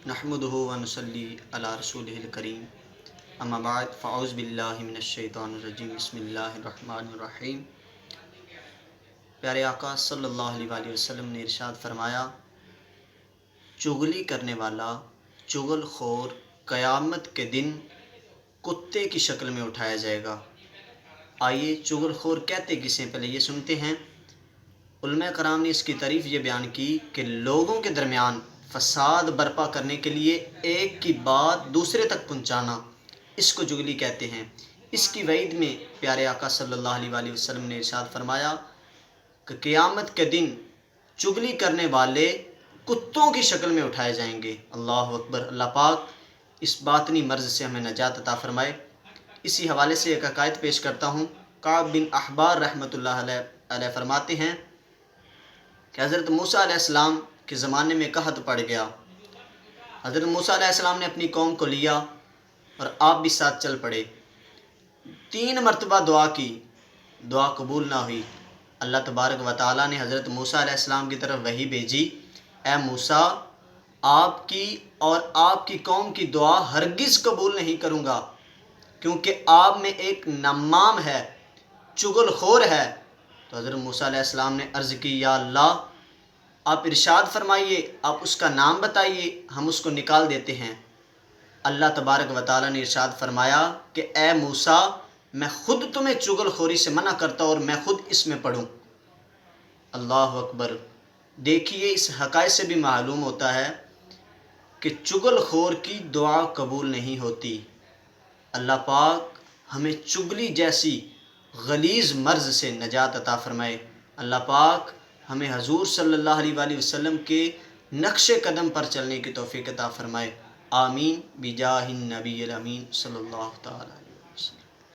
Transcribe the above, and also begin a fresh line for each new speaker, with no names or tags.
نحمدہ و نصلی علی رسولہ الکریم اما بعد فاعوذ باللہ من الشیطان الرجیم بسم اللہ الرحمن الرحیم۔ پیارے آقا صلی اللہ علیہ وآلہ وسلم نے ارشاد فرمایا، چغلی کرنے والا چغل خور قیامت کے دن کتے کی شکل میں اٹھایا جائے گا۔ آئیے چغل خور کہتے کسے پہلے یہ سنتے ہیں۔ علماء کرام نے اس کی تعریف یہ بیان کی کہ لوگوں کے درمیان فساد برپا کرنے کے لیے ایک کی بات دوسرے تک پہنچانا، اس کو چغلی کہتے ہیں۔ اس کی وعید میں پیارے آقا صلی اللہ علیہ وآلہ وسلم نے ارشاد فرمایا کہ قیامت کے دن چغلی کرنے والے کتوں کی شکل میں اٹھائے جائیں گے۔ اللہ اکبر۔ اللہ پاک اس باطنی مرض سے ہمیں نجات عطا فرمائے۔ اسی حوالے سے ایک عقائد پیش کرتا ہوں۔ کعب بن احبار رحمۃ اللہ علیہ فرماتے ہیں کہ حضرت موسیٰ علیہ السلام کے زمانے میں قحط پڑ گیا۔ حضرت موسیٰ علیہ السلام نے اپنی قوم کو لیا اور آپ بھی ساتھ چل پڑے۔ 3 مرتبہ دعا کی، دعا قبول نہ ہوئی۔ اللہ تبارک و تعالیٰ نے حضرت موسیٰ علیہ السلام کی طرف وحی بھیجی، اے موسیٰ، آپ کی اور آپ کی قوم کی دعا ہرگز قبول نہیں کروں گا، کیونکہ آپ میں ایک نمام ہے، چغل خور ہے۔ تو حضرت موسیٰ علیہ السلام نے عرض کی، یا اللہ، آپ ارشاد فرمائیے، آپ اس کا نام بتائیے، ہم اس کو نکال دیتے ہیں۔ اللہ تبارک و تعالیٰ نے ارشاد فرمایا کہ اے موسیٰ، میں خود تمہیں چغل خوری سے منع کرتا ہوں اور میں خود اس میں پڑھوں۔ اللہ اکبر۔ دیکھیے، اس حقائق سے بھی معلوم ہوتا ہے کہ چغل خور کی دعا قبول نہیں ہوتی۔ اللہ پاک ہمیں چغلی جیسی غلیظ مرض سے نجات عطا فرمائے۔ اللہ پاک ہمیں حضور صلی اللہ علیہ وآلہ وسلم کے نقش قدم پر چلنے کی توفیق عطا فرمائے۔ آمین بجاہ النبی الامین صلی اللہ تعالی۔